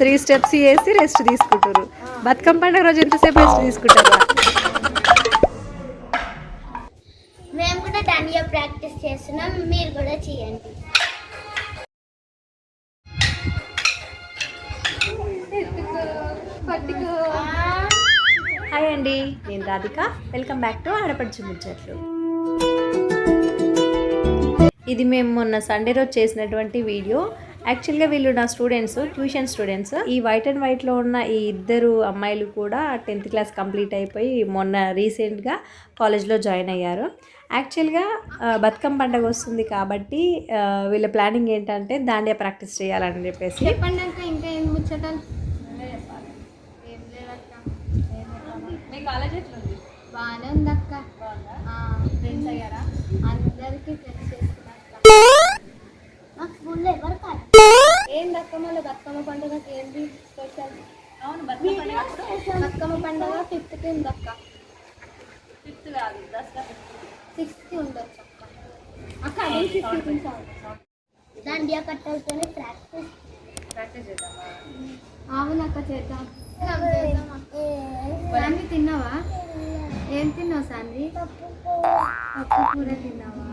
3 steps వేసి rest తీసుకుంటారు. బతుకమ్మ పండుగ రోజు ఎంతసేపు రెస్ట్ తీసుకుంటారు? మేము కూడా దానియా ప్రాక్టీస్ చేస్తున్నాం, మీరు కూడా చేయండి. హాయ్ అండి, నేను రాధిక. వెల్కమ్ బ్యాక్ టు ఆడపడుచు ముచ్చట్లు. ఇది మేము మొన్న సండే రోజు చేసినటువంటి వీడియో. యాక్చువల్గా వీళ్ళు నా స్టూడెంట్స్, ట్యూషన్ స్టూడెంట్స్. ఈ వైట్ అండ్ వైట్లో ఉన్న ఈ ఇద్దరు అమ్మాయిలు కూడా 10th క్లాస్ కంప్లీట్ అయిపోయి మొన్న రీసెంట్గా కాలేజ్లో జాయిన్ అయ్యారు. యాక్చువల్గా బతుకమ్మ పండుగ వస్తుంది కాబట్టి వీళ్ళ ప్లానింగ్ ఏంటంటే దాండియా ప్రాక్టీస్ చేయాలని చెప్పేసి. చెప్పండి అక్క, ఇంకా ఏం ముచ్చటాలు? మీ కాలేజ్ ఎట్లుంది? బాగానే ఉంది అక్క. ఫ్రెండ్స్ అయ్యారా? అందరికీ ఫ్రెండ్స్ చేసుకున్నాక స్కూల్లో ఎవరు కాదు. ఏంది అక్క మళ్ళీ బతుకమ్మ పండుగకి ఏంటి స్పెషల్? అవును, బతుకమ్మ పండుగ 5th ఉంది అక్క. 5th కాదు, దసరా 6th ఉండొచ్చు అక్క. అదే 6th దాండియా కట్టవుతూనే ప్రాక్టీస్ చేద్దామా? అవును అక్క, చేద్దాం. సాంద్రి తిన్నావా? ఏం తిన్నావు సాంద్రి? పప్పు కూర తిన్నావా?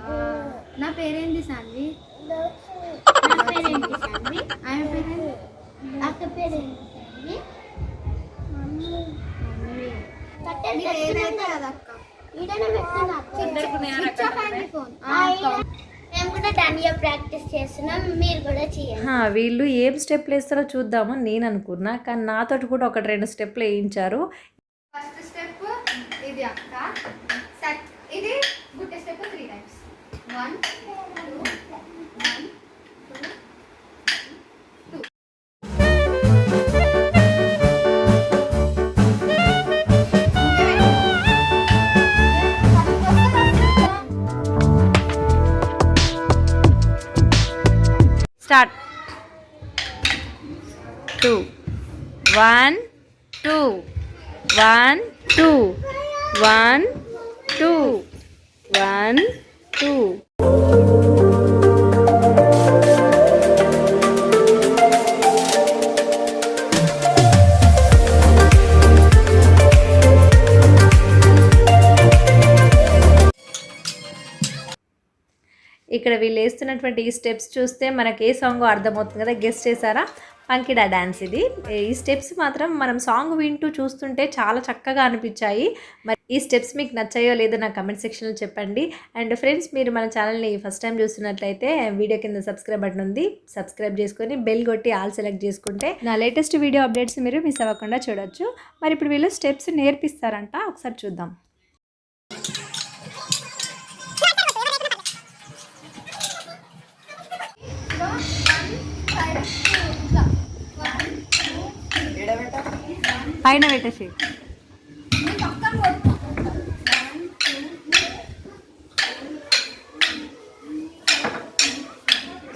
నా పేరేంటి సాంద్రి? నా పేరేంటి సాంద్రి? ఆయన పేరేంటి? అక్క పేరేంటి సాంద్రి? ఏదైతే అదక్క. మేము కూడా దానియా ప్రాక్టీస్ చేస్తున్నాం, మీరు కూడా చేయండి. వీళ్ళు ఏం స్టెప్లు వేస్తారో చూద్దాము నేను అనుకున్నా, కానీ నాతోటి కూడా 1-2 స్టెప్లు వేయించారు. ఫస్ట్ స్టెప్ ఇది అక్క, ఇది గుట్ట స్టెప్ 3 times. 1 2 1 2 2. స్టార్ట్. 2 1 2 1 2 1 2 1 2. ఇక్కడ వీళ్ళు వేస్తున్నటువంటి ఈ స్టెప్స్ చూస్తే మనకి ఏ సాంగ్ అర్థమవుతుంది కదా, గెస్ట్ చేశారా? పంకిడా డ్యాన్స్ ఇది. ఈ స్టెప్స్ మాత్రం మనం సాంగ్ వింటూ చూస్తుంటే చాలా చక్కగా అనిపించాయి. మరి ఈ స్టెప్స్ మీకు నచ్చాయో లేదో నా కమెంట్ సెక్షన్లో చెప్పండి. అండ్ ఫ్రెండ్స్, మీరు మన ఛానల్ని ఫస్ట్ టైం చూస్తున్నట్లయితే వీడియో కింద సబ్స్క్రైబ్ బటన్ ఉంది, సబ్స్క్రైబ్ చేసుకొని బెల్ కొట్టి ఆల్ సెలెక్ట్ చేసుకుంటే నా లేటెస్ట్ వీడియో అప్డేట్స్ మీరు మిస్ అవ్వకుండా చూడొచ్చు. మరి ఇప్పుడు వీళ్ళు స్టెప్స్ నేర్పిస్తారంట, ఒకసారి చూద్దాం. పైన పెట్టేసి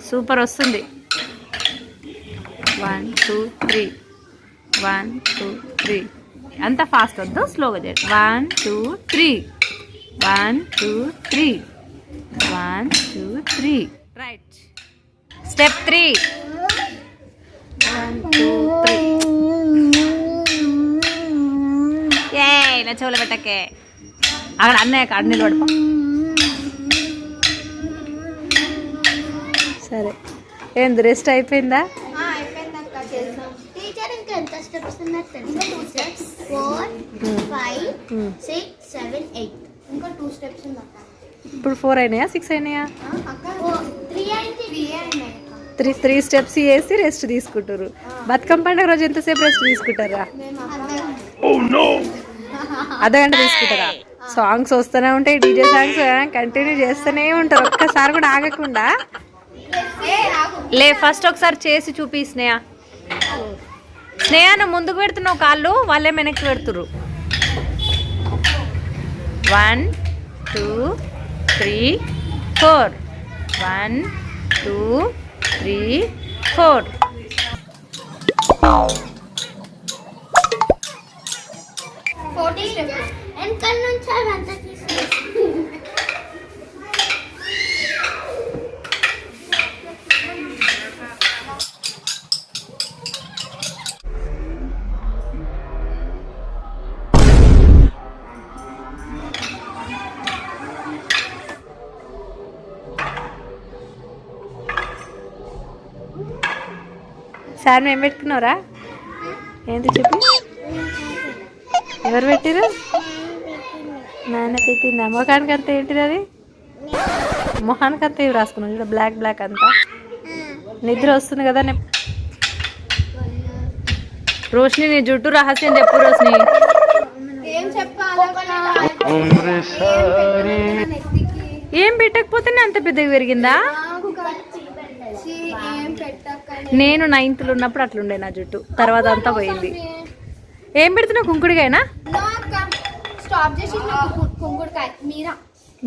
సూపర్ వస్తుంది. 1 2 3 1 2 3. అంత ఫాస్ట్ వద్దు, స్లోగా చేయండి. 1 2 3 1 2 3 1 2 3. రైట్. స్టెప్ 3 1 2 3. నా చెవులు పెట్టకే, అక్కడ అన్నయ్య అన్ని పడిపో. సరే, ఏంది రెస్ట్ అయిపోయిందా? టీచర్ ఇంకా ఎంత స్టెప్స్ ఉన్నాయి తెలుసా? 2 steps 4 5 6 7 8. ఇంకా 2 steps ఉంది అక్క. ఇప్పుడు 4 అయినాయా 6 అయినాయా? అక్క 3 అయినాయి. 3 స్టెప్స్ వేసి రెస్ట్ తీసుకుంటారు. బతుకమ్మ పండుగ రోజు ఎంతసేపు రెస్ట్ తీసుకుంటారా? అర్ధగంట తీసుకుంటారా? సాంగ్స్ వస్తూనే ఉంటాయి, డీజే సాంగ్స్ కంటిన్యూ చేస్తూనే ఉంటారు, ఒక్కసారి కూడా ఆగకుండా. లే, ఫస్ట్ ఒకసారి చేసి చూపి స్నేహ. స్నేహ, నువ్వు ముందుకు పెడుతున్నావు కాళ్ళు, వాళ్ళే వెనక్కి పెడుతురు. 1 2 3 4 1 2 3 4. వెనకాల నుంచి అవంతా తీసుకు. సార్ ఏం పెట్టుకున్నారా? ఏంటి చెప్పి? ఎవరు పెట్టిరు? నాన్న పెట్టిందా? మొఖానికి అంతా ఏంటిది అది? మొహానికి అంతా ఇవి రాసుకున్నావు చూడ, బ్లాక్ బ్లాక్ అంతా. నిద్ర వస్తుంది కదా. రోషిని నీ జుట్టు రహస్యం చెప్పు రోషిని. ఏం పెట్టకపోతేనే అంత పెద్దగా పెరిగిందా? నేను 9th ఉన్నప్పుడు అట్లుండే నా జుట్టు, తర్వాత అంతా పోయింది. ఏం పెడుతున్నావు? కుంకుడికాయనా?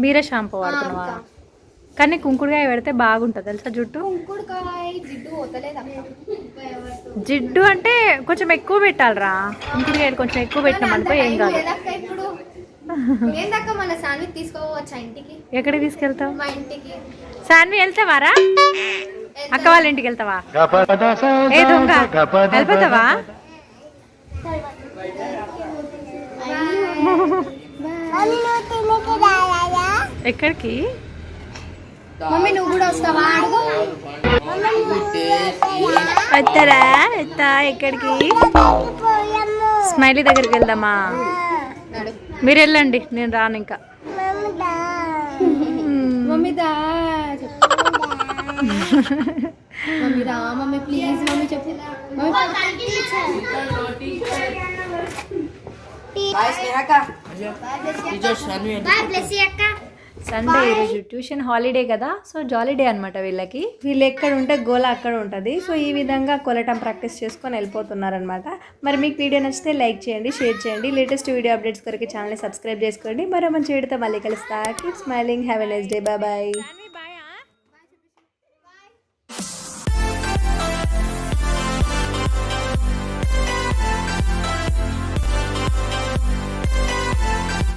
మీరే షాంపూ వాడుతున్నావా? కానీ కుంకుడుకాయ పెడితే బాగుంటుంది తెలుసా జుట్టు. జిడ్డు అంటే కొంచెం ఎక్కువ పెట్టాలరా. కుంకుడుకాయ కొంచెం ఎక్కువ పెట్టినాం అనుకో ఏం కాదు. ఎక్కడికి తీసుకెళ్తావు? సాన్వి వెళ్తావారా? అక్క వాళ్ళ ఇంటికి వెళ్తావా? ఏ దొంగ వెళ్ళిపోతావా? ఎక్కడికి? మమ్మీ నువ్వు కూడా వస్తావా? వస్తారా? వస్తా. ఎక్కడికి? స్మైలీ దగ్గరికి వెళ్దామా? మీరు వెళ్ళండి, నేను రాను ఇంకా. మమ్మీ దా మమ్మీ రా మమ్మీ ప్లీజ్ మమ్మీ చెప్పు. సండే ఈరోజు ట్యూషన్ హాలిడే కదా, సో జాలీడే అనమాట వీళ్ళకి. వీళ్ళు ఎక్కడ ఉంటే గోల అక్కడ ఉంటుంది. సో ఈ విధంగా కొలటం ప్రాక్టీస్ చేసుకొని వెళ్ళిపోతున్నారనమాట. మరి మీకు వీడియో నచ్చితే లైక్ చేయండి, షేర్ చేయండి. లేటెస్ట్ వీడియో అప్డేట్స్ కొరకు ఛానల్ని సబ్స్క్రైబ్ చేసుకోండి. మరో మంచి వీడియోతో మళ్ళీ కలుస్తా. Keep smiling. Have a nice day. Bye bye.